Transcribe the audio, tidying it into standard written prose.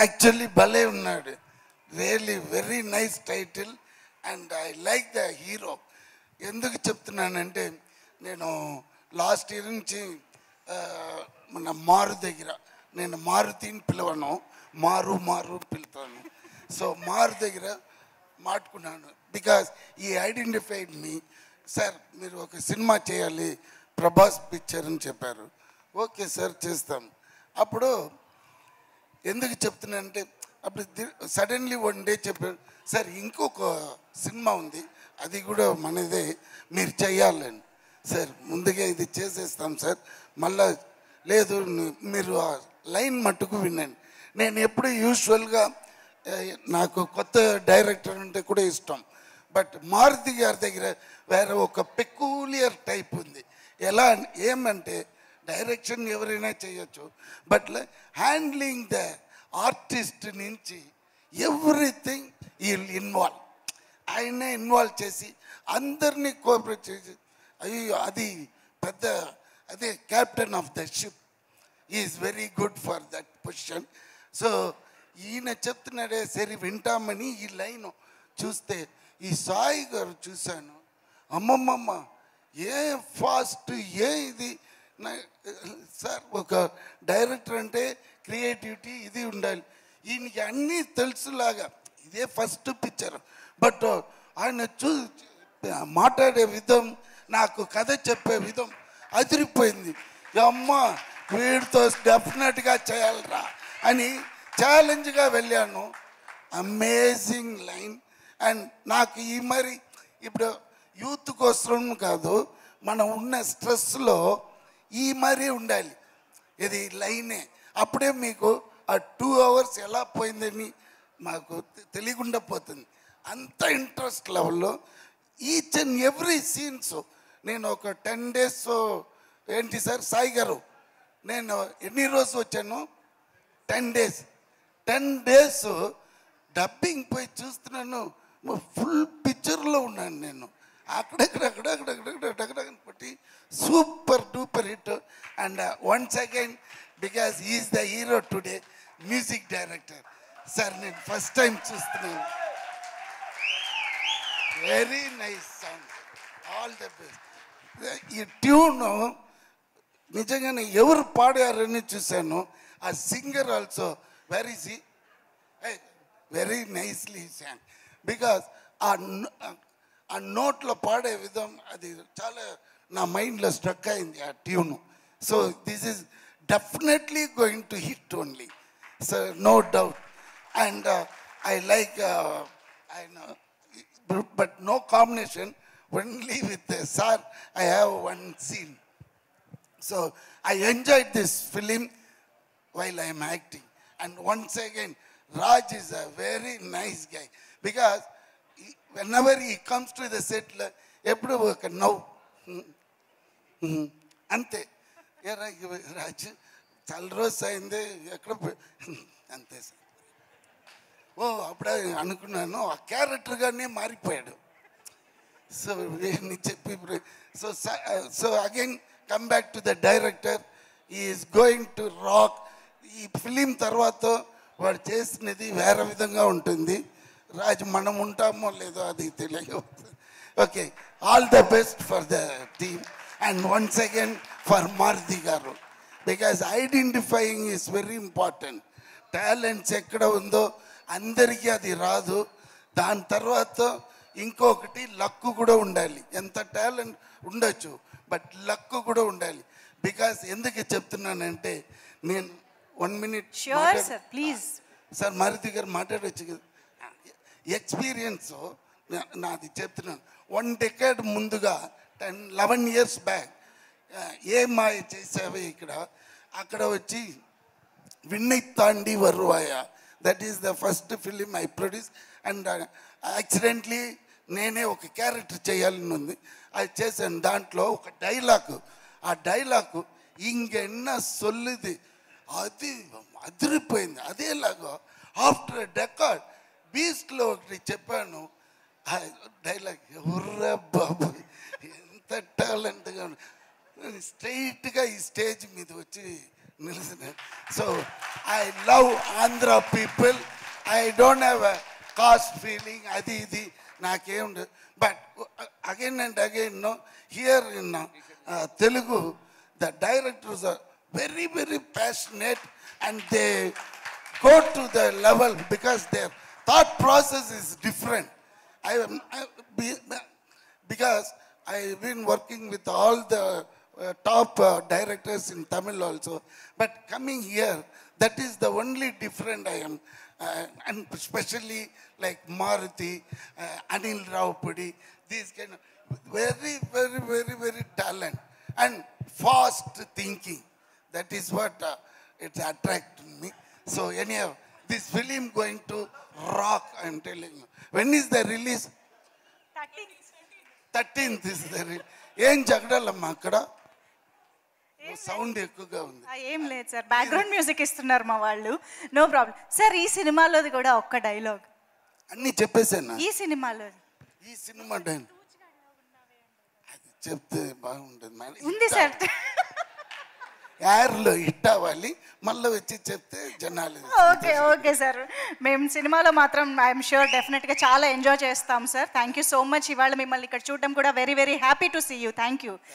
Actually భలే ఉన్నాడు. Really very nice title and I like the hero. ఎందుకు చెప్తున్నానంటే నేను లాస్ట్ ఇయర్ నుంచి మన మారు దగ్గర, నేను మారుతిని పిలవను, మారు పిలుతాను. సో మారు దగ్గర మాట్లాడుకున్నాను బికాస్ ఈ ఐడెంటిఫైడ్ మీ. సార్ మీరు ఒక సినిమా చేయాలి ప్రభాస్ పిక్చర్ అని చెప్పారు. ఓకే సార్ చేస్తాం. అప్పుడు ఎందుకు చెప్తున్నానంటే అప్పుడు సడన్లీ వన్ డే చెప్పారు, సార్ ఇంకొక సినిమా ఉంది అది కూడా మనదే, మీరు చెయ్యాలని. సార్ ముందుగా ఇది చేసేస్తాం సార్, మళ్ళా లేదు మీరు ఆ లైన్ మట్టుకు వినండి. నేను ఎప్పుడు యూజువల్గా నాకు కొత్త డైరెక్టర్ అంటే కూడా ఇష్టం, బట్ మారుతి గారి దగ్గర వేరే ఒక పెక్యూలియర్ టైప్ ఉంది. ఎలా ఏమంటే డైరెక్షన్ ఎవరైనా చేయొచ్చు, బట్ హ్యాండ్లింగ్ ద ఆర్టిస్ట్ నుంచి ఎవ్రీథింగ్ ఈ ఇన్వాల్వ్, ఆయనే ఇన్వాల్వ్ చేసి అందరినీ కోఆపరేట్ చేసి, అయ్యో అది పెద్ద అదే captain of the ship, is very good for that position. So ఈయన చెప్తున్నాడే సరే వింటామని ఈ లైన్ చూస్తే ఈ సాయి గారు చూశాను, అమ్మమ్మమ్మ ఏ ఫాస్ట్ ఏ ఇది. సార్ ఒక డైరెక్టర్ అంటే క్రియేటివిటీ ఇది ఉండాలి, ఈయనకి అన్నీ తెలుసులాగా. ఇదే ఫస్ట్ పిక్చర్, బట్ ఆయన మాట్లాడే విధం, నాకు కథ చెప్పే విధం అదిరిపోయింది. అమ్మ వీడితో డెఫినెట్గా చేయాలరా అని ఛాలెంజ్గా వెళ్ళాను. Amazing line. అండ్ నాకు ఈ మరి ఇప్పుడు యూత్ కోసం కాదు, మనం ఉన్న స్ట్రెస్లో ఈ మరీ ఉండాలి, ఇది లైనే. అప్పుడే మీకు ఆ 2 hours ఎలా పోయిందని మాకు తెలియకుండా పోతుంది. అంత ఇంట్రెస్ట్ లెవెల్లో ఈచ్ అండ్ ఎవ్రీ సీన్స్. నేను ఒక 10 days ఏంటి సార్ సాయి గారు, నేను ఎన్ని రోజులు వచ్చాను 10 days డబ్బింగ్ పోయి చూస్తున్నాను, ఫుల్ పిక్చర్లో ఉన్నాను నేను. అక్కడక్కడ పట్టి super duper hit. And once again because is the hero today, music director. Sir నేను ఫస్ట్ టైం చూస్తున్నాను, very nice song, all the best. ఈ ట్యూను నిజంగానే ఎవరు పాడారని చూశాను. ఆ singer also very very nicely song, because ఆ నోట్లో పాడే విధం అది చాలా నా మైండ్లో స్ట్రక్ అయింది ఆ tune. So this is definitely going to hit only, so no doubt. And I like but no combination, only with the sir I have one scene. So I enjoyed this film while I am acting. And once again Raj is a very nice guy, because whenever he comes to the set ఎప్పుడు ఒక నవ్వు అంతే. రాజ్ చాలా రోజు అయింది ఎక్కడ అంతే sir. అప్పుడే అనుకున్నాను ఆ క్యారెక్టర్గానే మారిపోయాడు. సో చెప్పి so again come back to the director, is going to rock. ఈ ఫిలిం తర్వాత వాడు చేసినది వేరే విధంగా ఉంటుంది. రాజు మనం ఉంటామో లేదో అది తెలియదు. Okay, all the best for the team and once again for Maruti garu, because identifying is very important. Talents ఎక్కడ ఉందో అందరికీ అది రాదు. దాని తర్వాత ఇంకొకటి లక్కు కూడా ఉండాలి. ఎంత టాలెంట్ ఉండొచ్చు, బట్ లక్కు కూడా ఉండాలి. బికాస్ ఎందుకు చెప్తున్నానంటే నేను 1 minute ప్లీజ్ సార్ మారుతి గారు మాట్లాడవచ్చు కదా. ఎక్స్పీరియన్స్ నాది చెప్తున్నాను. 1 decade ముందుగా 11 years బ్యాక్ ఏ మాయ చేసావే ఇక్కడ అక్కడ వచ్చి Vinnai Thaandi Varuvaaya, that is the first film I produce. And accidentally నేనే ఒక క్యారెక్టర్ చేయాలని ఉంది, అది చేశాను. దాంట్లో ఒక డైలాగ్, ఆ డైలాగ్ ఇంకెన్న సొల్లుది అది అదిరిపోయింది. అదేలాగా ఆఫ్టర్ ఎ డెకాడ్ బీస్ట్లో ఒకటి చెప్పాను. ఆ డైలాగ్ ఎవర్రా బాబు ఎంత టాలెంట్గా స్ట్రైట్గా ఈ స్టేజ్ మీద వచ్చి So I love Andhra people. I don't have a caste feeling. Adi idi nakem. But again and again, no, here in Telugu, the directors are very, very passionate, and they go to the level because their thought process is different. Because I've been working with all the top directors in Tamil also. But coming here, that is the only different I am. And especially like Maruti, Anil Raupudi, these kind of very, very, very, very talent and fast thinking. That is what it attracted me. So anyhow, this film going to rock, I'm telling you. When is the release? 13th is the release. ఏం జగడాలమ్మా అక్కడ sound ఎక్కువగా ఉంది. ఏం లేదు sir, background music ఇస్తున్నారు మా వాళ్ళు. No problem sir. ఈ సినిమాలోది కూడా ఒక్క డైలాగ్ అన్ని చెప్పేసాను. ఈ సినిమాలో డైలాగ్ అది చెప్తే బాగుంటుంది. ఉంది సార్, యార్లో హిట్ అవ్వాలి, మళ్ళీ వచ్చి చెప్తే జనాలు. ఓకే సార్, మేము సినిమాలో మాత్రం ఐఎమ్ ష్యూర్ డెఫినెట్గా చాలా ఎంజాయ్ చేస్తాం sir. Thank you so much. ఇవాళ మిమ్మల్ని ఇక్కడ చూడడం కూడా very very happy to see you. Thank you.